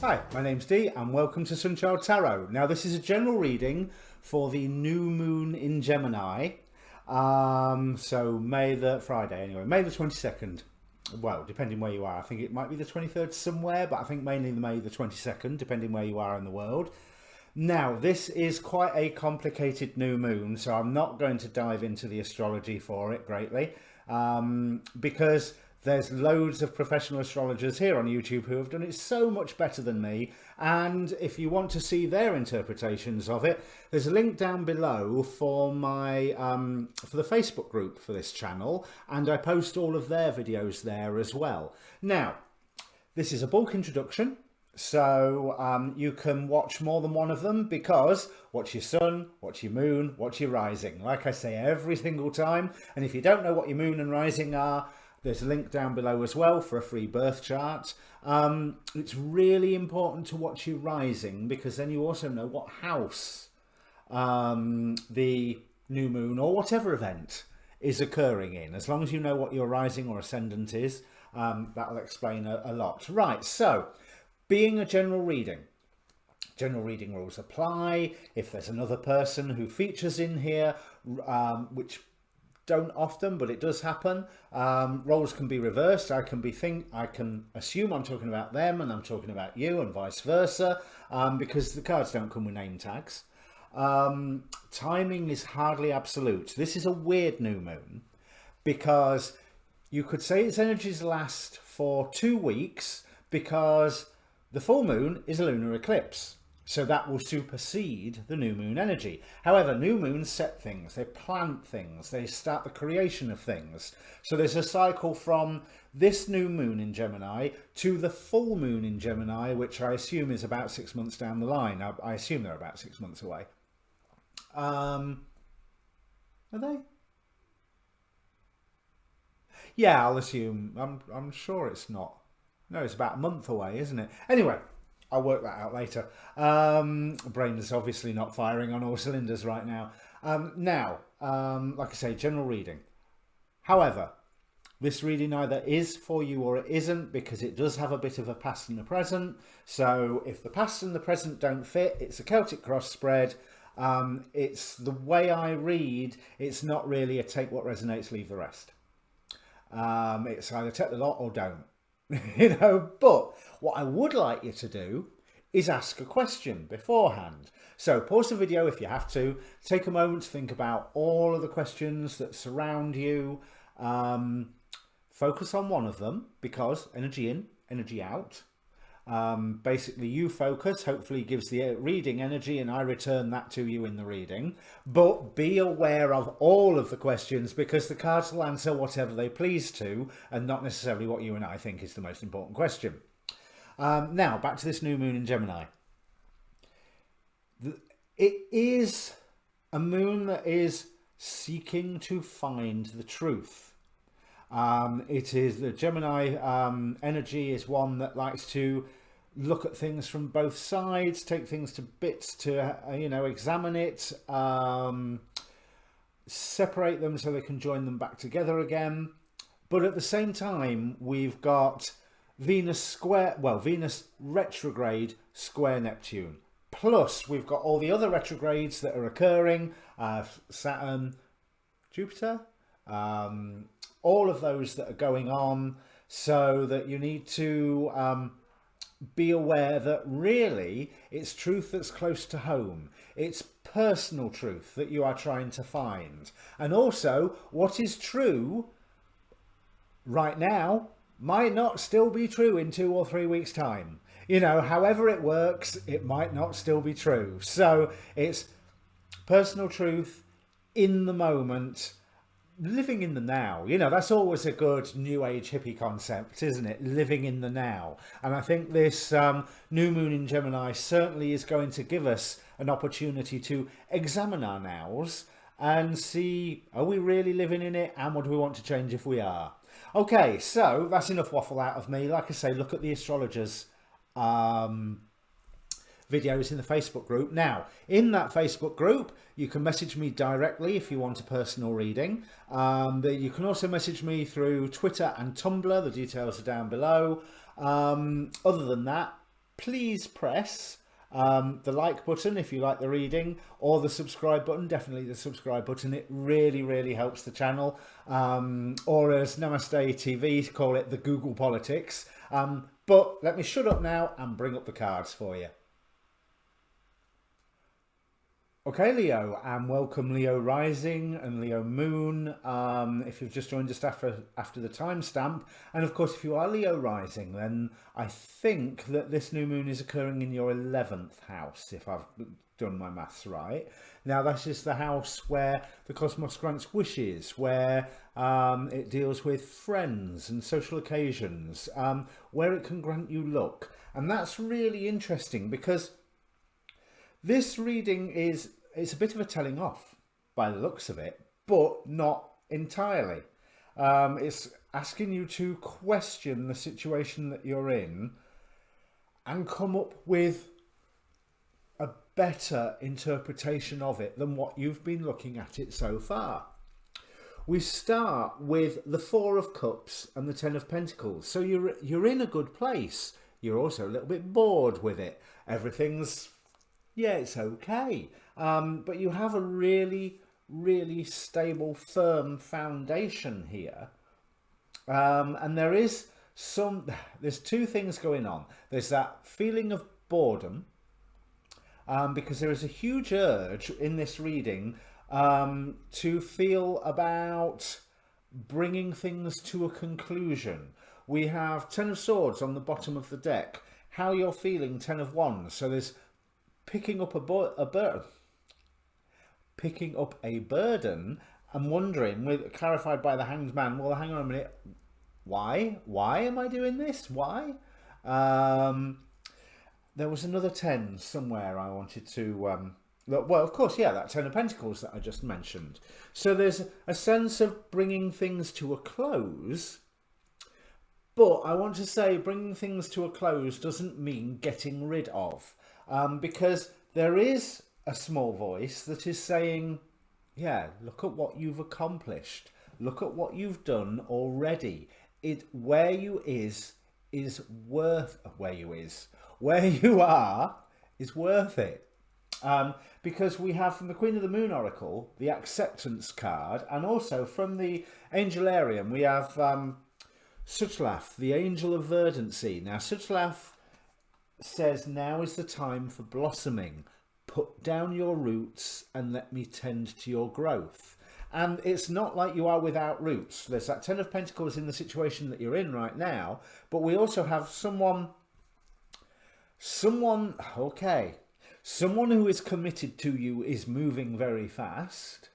Hi, my name's Dee and welcome to Untitled Tarot. Now this is a general reading for the new moon in Gemini. So May the 22nd. Well, depending where you are. I think it might be the 23rd somewhere, but I think mainly the May the 22nd, depending where you are in the world. Now, this is quite a complicated new moon, so I'm not going to dive into the astrology for it greatly, because there's loads of professional astrologers here on YouTube who have done it so much better than me. And if you want to see their interpretations of it, there's a link down below for my for the Facebook group for this channel, and I post all of their videos there as well. Now, this is a bulk introduction, so you can watch more than one of them, because watch your sun, watch your moon, watch your rising, like I say every single time. And if you don't know what your moon and rising are, there's a link down below as well for a free birth chart. It's really important to watch your rising, because then you also know what house the new moon or whatever event is occurring in. As long as you know what your rising or ascendant is, that'll explain a lot. Right, so being a general reading rules apply. If there's another person who features in here, which don't often, but it does happen, roles can be reversed. I can assume I'm talking about them and I'm talking about you, and vice versa, because the cards don't come with name tags. Timing is hardly absolute. This is a weird new moon, because you could say its energies last for 2 weeks, because the full moon is a lunar eclipse. So that will supersede the new moon energy. However, new moons set things, they plant things, they start the creation of things. So there's a cycle from this new moon in Gemini to the full moon in Gemini, which I assume is about 6 months down the line. I assume they're about 6 months away. Are they? Yeah, I'll assume. I'm sure it's not. No, it's about a month away, isn't it? Anyway, I'll work that out later. Brain is obviously not firing on all cylinders right now. Like I say, general reading. However, this reading either is for you or it isn't, because it does have a bit of a past and a present. So if the past and the present don't fit, it's a Celtic cross spread. It's the way I read. It's not really a take what resonates, leave the rest. It's either take the lot or don't. But what I would like you to do is ask a question beforehand. So pause the video if you have to, take a moment to think about all of the questions that surround you. Focus on one of them, because energy in, energy out. Basically you focus, hopefully gives the reading energy, and I return that to you in the reading. But be aware of all of the questions, because the cards will answer whatever they please to, and not necessarily what you and I think is the most important question. Now back to this new moon in Gemini. It is a moon that is seeking to find the truth. It is the Gemini energy is one that likes to look at things from both sides, take things to bits to examine it, separate them so they can join them back together again. But at the same time, we've got Venus retrograde square Neptune, plus we've got all the other retrogrades that are occurring, Saturn, Jupiter, all of those that are going on, so that you need to be aware that really it's truth that's close to home. It's personal truth that you are trying to find. And also, what is true right now might not still be true in 2 or 3 weeks' time. However it works, it might not still be true. So it's personal truth in the moment, living in the now. That's always a good new age hippie concept, isn't it? Living in the now. And I think this new moon in Gemini certainly is going to give us an opportunity to examine our nows and see, are we really living in it, and what do we want to change if we are? Okay, so that's enough waffle out of me. Like I say, look at the astrologers videos in the Facebook group. Now, in that Facebook group, you can message me directly if you want a personal reading. You can also message me through Twitter and Tumblr. The details are down below. Other than that, please press the like button if you like the reading, or the subscribe button. Definitely the subscribe button. It really, really helps the channel. Or as Namaste TV call it, the Google politics. But let me shut up now and bring up the cards for you. Okay, Leo, and welcome Leo Rising and Leo Moon, if you've just joined us after the timestamp. And of course, if you are Leo Rising, then I think that this new moon is occurring in your 11th house, if I've done my maths right. Now, that is the house where the cosmos grants wishes, where it deals with friends and social occasions, where it can grant you luck. And that's really interesting because this reading it's a bit of a telling off by the looks of it, but not entirely. It's asking you to question the situation that you're in and come up with a better interpretation of it than what you've been looking at it so far. We start with the Four of Cups and the Ten of Pentacles. So you're in a good place. You're also a little bit bored with it. Everything's, yeah, it's okay. But you have a really, really stable, firm foundation here. And there's two things going on. There's that feeling of boredom, because there is a huge urge in this reading to feel about bringing things to a conclusion. We have Ten of Swords on the bottom of the deck. How you're feeling, Ten of Wands. So there's picking up a burden and wondering, clarified by the Hanged Man, well, hang on a minute, why am I doing this? Why? There was another 10 somewhere I wanted to well, of course, yeah, that Ten of Pentacles that I just mentioned. So there's a sense of bringing things to a close, but I want to say bringing things to a close doesn't mean getting rid of, because there is a small voice that is saying, yeah, look at what you've accomplished. Look at what you've done already. Where you are is worth it. Because we have from the Queen of the Moon Oracle, the Acceptance card, and also from the Angelarium, we have Suchlaf, the Angel of Verdancy. Now, Suchlaf says, now is the time for blossoming. Put down your roots and let me tend to your growth. And it's not like you are without roots. There's that Ten of Pentacles in the situation that you're in right now, but we also have someone who is committed to you is moving very fast,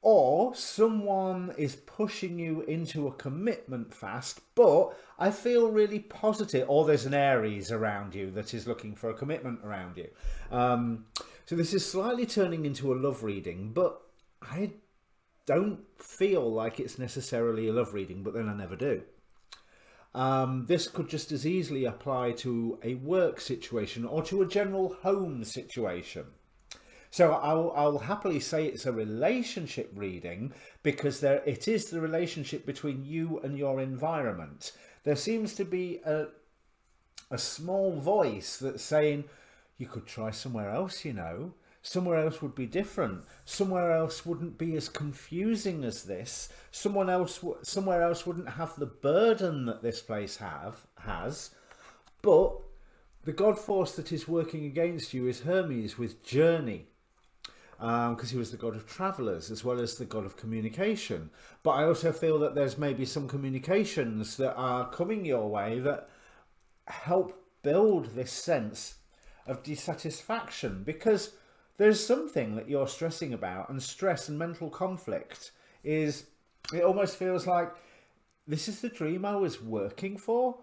or someone is pushing you into a commitment fast, but I feel really positive, or there's an Aries around you that is looking for a commitment around you. So this is slightly turning into a love reading, but I don't feel like it's necessarily a love reading, but then I never do. This could just as easily apply to a work situation or to a general home situation. So I'll happily say it's a relationship reading because it is the relationship between you and your environment. There seems to be a small voice that's saying, you could try somewhere else, you know. Somewhere else would be different. Somewhere else wouldn't be as confusing as this. Somewhere else wouldn't have the burden that this place has. But the God force that is working against you is Hermes with journey. Because he was the god of travellers as well as the god of communication. But I also feel that there's maybe some communications that are coming your way that help build this sense of dissatisfaction, because there's something that you're stressing about, and stress and mental conflict it almost feels like, this is the dream I was working for?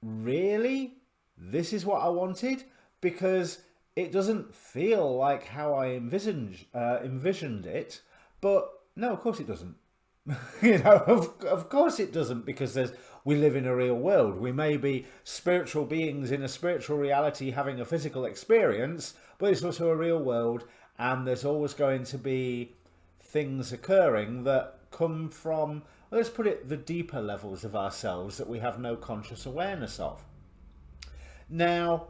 Really? This is what I wanted? Because it doesn't feel like how I envisioned it, but no, of course it doesn't. You know, of course it doesn't, because we live in a real world. We may be spiritual beings in a spiritual reality having a physical experience, but it's also a real world, and there's always going to be things occurring that come from, let's put it, the deeper levels of ourselves that we have no conscious awareness of. Now,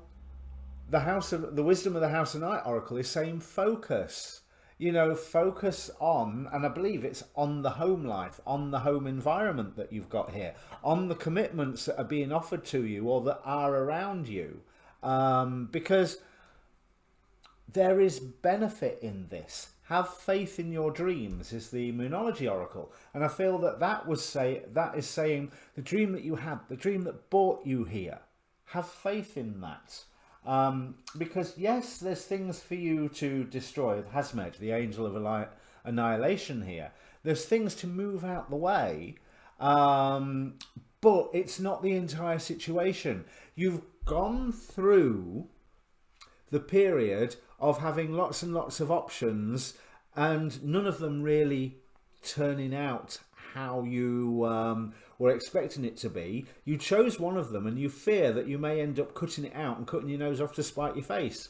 the wisdom of the House of Night Oracle is saying focus. You know, focus on, and I believe it's on the home life, on the home environment that you've got here, on the commitments that are being offered to you or that are around you, because there is benefit in this. Have faith in your dreams is the Moonology Oracle, and I feel that that is saying the dream that you had, the dream that brought you here. Have faith in that. Because yes, there's things for you to destroy. Hazmed, the angel of annihilation here. There's things to move out the way, but it's not the entire situation. You've gone through the period of having lots and lots of options and none of them really turning out how you were expecting it to be. You chose one of them and you fear that you may end up cutting it out and cutting your nose off to spite your face.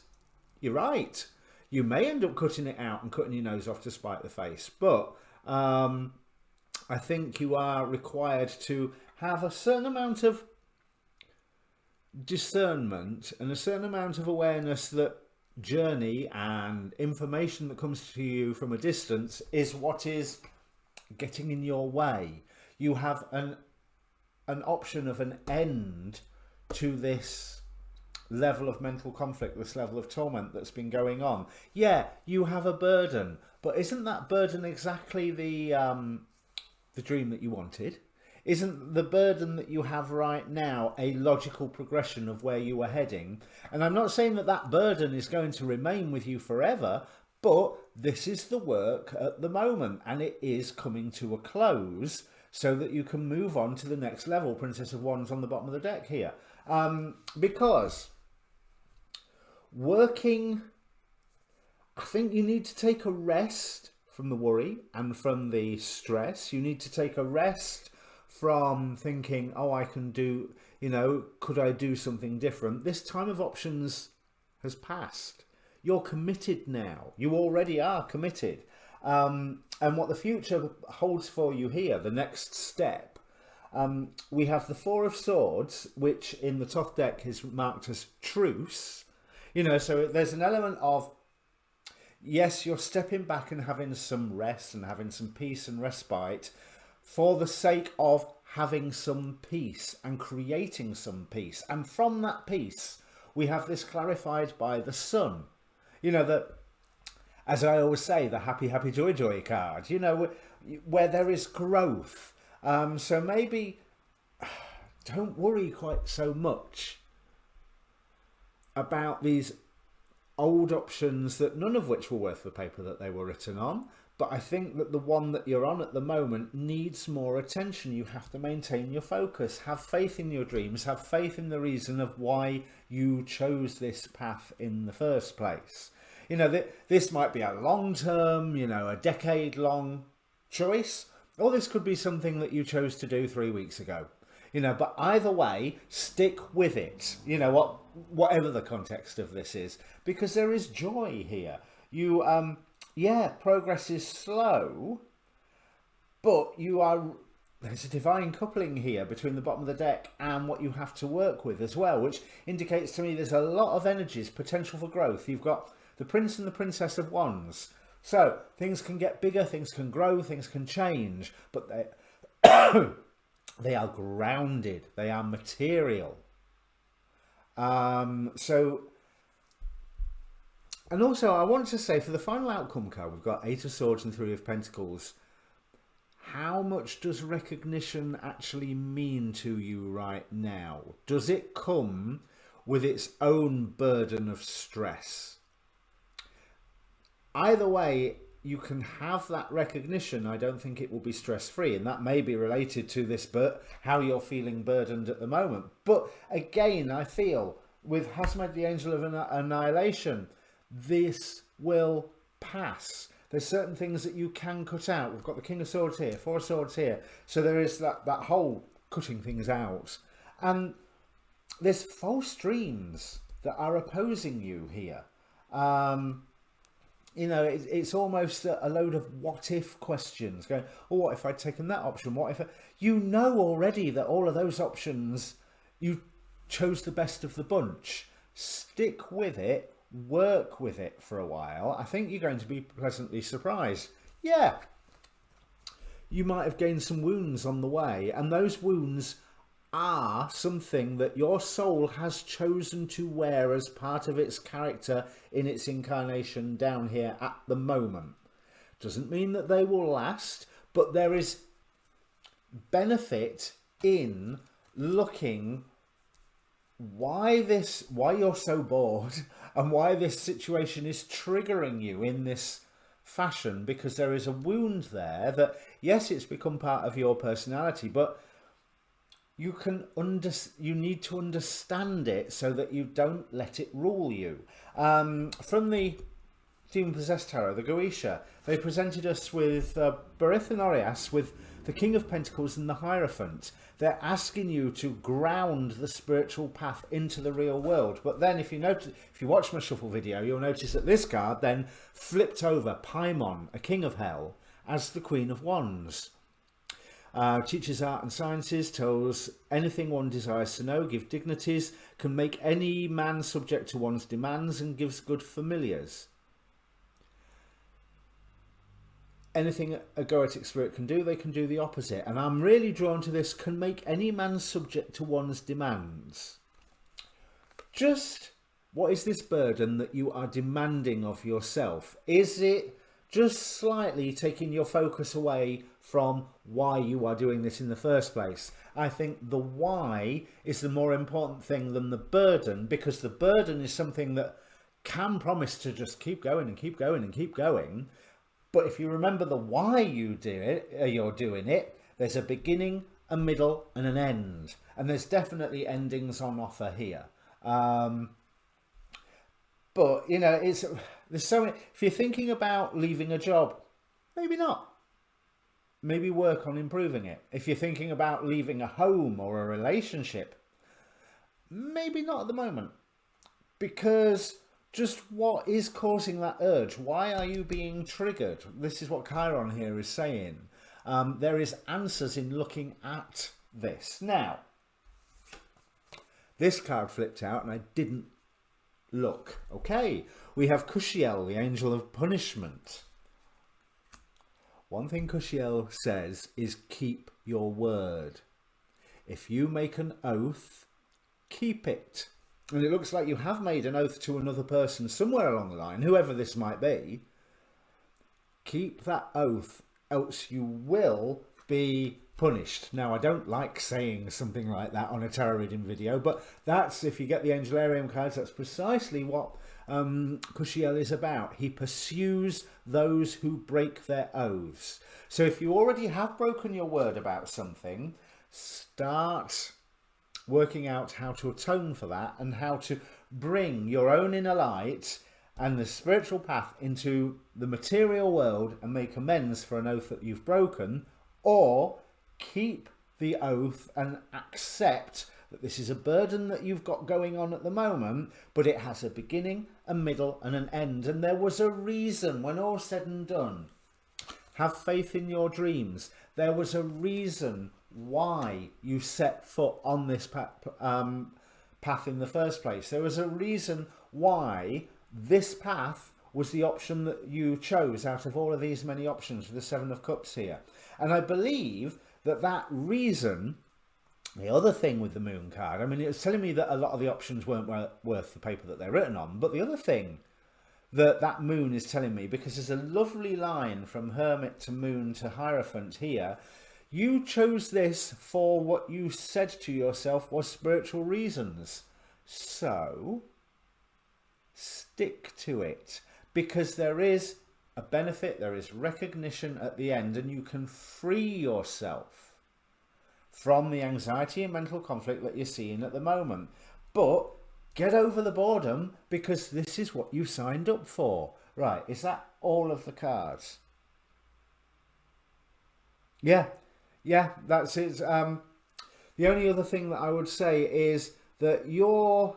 You're right. You may end up cutting it out and cutting your nose off to spite the face. But I think you are required to have a certain amount of discernment and a certain amount of awareness that journey and information that comes to you from a distance is what is getting in your way. You have an option of an end to this level of mental conflict, this level of torment that's been going on. Yeah, you have a burden, but isn't that burden exactly the dream that you wanted? Isn't the burden that you have right now a logical progression of where you were heading? And I'm not saying that that burden is going to remain with you forever, but this is the work at the moment and it is coming to a close so that you can move on to the next level. Princess of Wands on the bottom of the deck here. Because working, I think you need to take a rest from the worry and from the stress. You need to take a rest from thinking, oh, I can do, you know, could I do something different? This time of options has passed. You're committed now. You already are committed. And what the future holds for you here, the next step, we have the Four of Swords, which in the Thoth deck is marked as truce. You know, so there's an element of, yes, you're stepping back and having some rest and having some peace and respite for the sake of having some peace and creating some peace. And from that peace, we have this clarified by the sun. You know, that, as I always say, the happy, happy, joy, joy card, you know, where there is growth. So maybe don't worry quite so much about these old options, that none of which were worth the paper that they were written on. But I think that the one that you're on at the moment needs more attention. You have to maintain your focus. Have faith in your dreams. Have faith in the reason of why you chose this path in the first place. You know, this might be a long-term, you know, a decade-long choice. Or this could be something that you chose to do 3 weeks ago. You know, but either way, stick with it. You know, whatever the context of this is. Because there is joy here. You, yeah, progress is slow, but there's a divine coupling here between the bottom of the deck and what you have to work with as well, which indicates to me there's a lot of energies, potential for growth. You've got the Prince and the Princess of Wands. So things can get bigger, things can grow, things can change, but they are grounded, they are material. And also, I want to say, for the final outcome card, we've got Eight of Swords and Three of Pentacles. How much does recognition actually mean to you right now? Does it come with its own burden of stress? Either way, you can have that recognition. I don't think it will be stress-free, and that may be related to this, but how you're feeling burdened at the moment. But again, I feel with Hazmed, the Angel of Annihilation, this will pass. There's certain things that you can cut out. We've got the King of Swords here, Four of Swords here. So there is that whole cutting things out. And there's false dreams that are opposing you here. You know, it's almost a load of what-if questions. Going, oh, what if I'd taken that option? What if... You know already that all of those options, you chose the best of the bunch. Stick with it, work with it for a while. I think you're going to be pleasantly surprised. Yeah, you might have gained some wounds on the way, and those wounds are something that your soul has chosen to wear as part of its character in its incarnation down here at the moment. Doesn't mean that they will last, but there is benefit in looking why you're so bored and why this situation is triggering you in this fashion, because there is a wound there that, yes, it's become part of your personality, but you need to understand it so that you don't let it rule you. From the Demon Possessed Tarot, the Goetia, they presented us with Berith and Orias with the King of Pentacles and the Hierophant. They're asking you to ground the spiritual path into the real world. But then if you watch my shuffle video, you'll notice that this card then flipped over Paimon, a King of Hell, as the Queen of Wands. Teaches art and sciences, tells anything one desires to know, give dignities, can make any man subject to one's demands, and gives good familiars. Anything a goetic spirit can do, they can do the opposite. And I'm really drawn to this, can make any man subject to one's demands. Just what is this burden that you are demanding of yourself? Is it just slightly taking your focus away from why you are doing this in the first place? I think the why is the more important thing than the burden, because the burden is something that can promise to just keep going and keep going and keep going. But if you remember the why you're doing it, there's a beginning, a middle, and an end. And there's definitely endings on offer here. But, you know, there's so many. If you're thinking about leaving a job, maybe not. Maybe work on improving it. If you're thinking about leaving a home or a relationship, maybe not at the moment. Because just what is causing that urge? Why are you being triggered? This is what Chiron here is saying. There is answers in looking at this. Now, this card flipped out and I didn't look. Okay, we have Kushiel, the angel of punishment. One thing Kushiel says is keep your word. If you make an oath, keep it. And it looks like you have made an oath to another person somewhere along the line, whoever this might be. Keep that oath, else you will be punished. Now, I don't like saying something like that on a tarot reading video, but that's, if you get the Angelarium cards, that's precisely what Kushiel is about. He pursues those who break their oaths. So if you already have broken your word about something, start working out how to atone for that and how to bring your own inner light and the spiritual path into the material world and make amends for an oath that you've broken, or keep the oath and accept that this is a burden that you've got going on at the moment, but it has a beginning, a middle, and an end. And there was a reason, when all's said and done. Have faith in your dreams. There was a reason why you set foot on this path in the first place. There was a reason why this path was the option that you chose out of all of these many options with the Seven of Cups here. And I believe that that reason, the other thing with the Moon card, I mean, it was telling me that a lot of the options weren't worth the paper that they're written on, but the other thing that Moon is telling me, because there's a lovely line from Hermit to Moon to Hierophant here, you chose this for what you said to yourself was spiritual reasons. So stick to it, because there is a benefit, there is recognition at the end, and you can free yourself from the anxiety and mental conflict that you're seeing at the moment. But get over the boredom, because this is what you signed up for. Right, is that all of the cards? Yeah, that's it. The only other thing that I would say is that your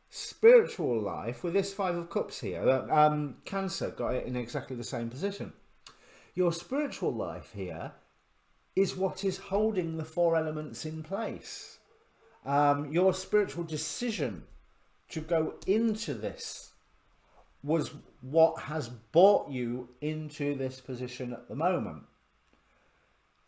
spiritual life, with this Five of Cups here, Cancer got it in exactly the same position. Your spiritual life here is what is holding the four elements in place. Your spiritual decision to go into this was what has brought you into this position at the moment.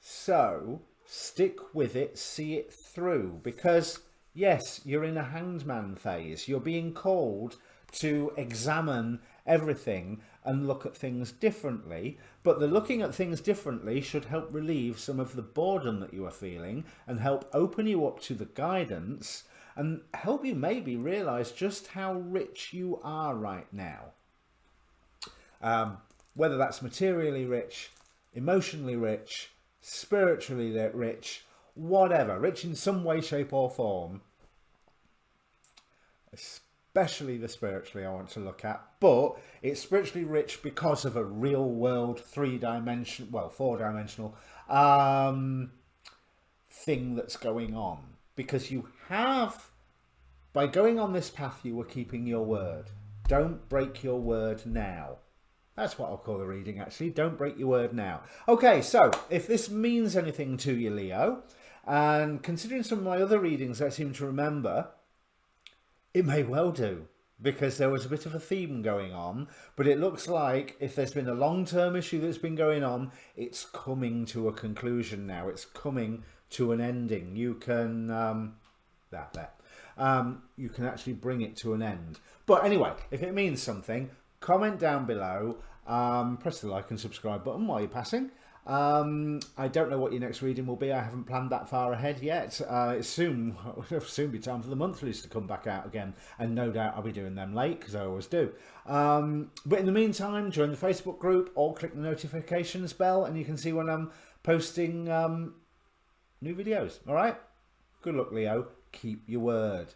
So stick with it, see it through, because yes, you're in a hanged man phase. You're being called to examine everything and look at things differently, but the looking at things differently should help relieve some of the boredom that you are feeling and help open you up to the guidance and help you maybe realize just how rich you are right now. Whether that's materially rich, emotionally rich, spiritually rich, whatever, rich in some way, shape or form. Especially the spiritually I want to look at, but it's spiritually rich because of a real world 4-dimensional thing that's going on. Because you have, by going on this path, you were keeping your word. Don't break your word now. That's what I'll call the reading, actually. Don't break your word now. Okay, so if this means anything to you, Leo, and considering some of my other readings I seem to remember, it may well do, because there was a bit of a theme going on, but it looks like if there's been a long-term issue that's been going on, it's coming to a conclusion now. It's coming to an ending. You can, you can actually bring it to an end. But anyway, if it means something, comment down below, press the like and subscribe button while you're passing. I don't know what your next reading will be. I haven't planned that far ahead yet. It'll soon be time for the monthlies to come back out again, and no doubt I'll be doing them late because I always do. But in the meantime, join the Facebook group or click the notifications bell and you can see when I'm posting new videos. All right? Good luck, Leo. Keep your word.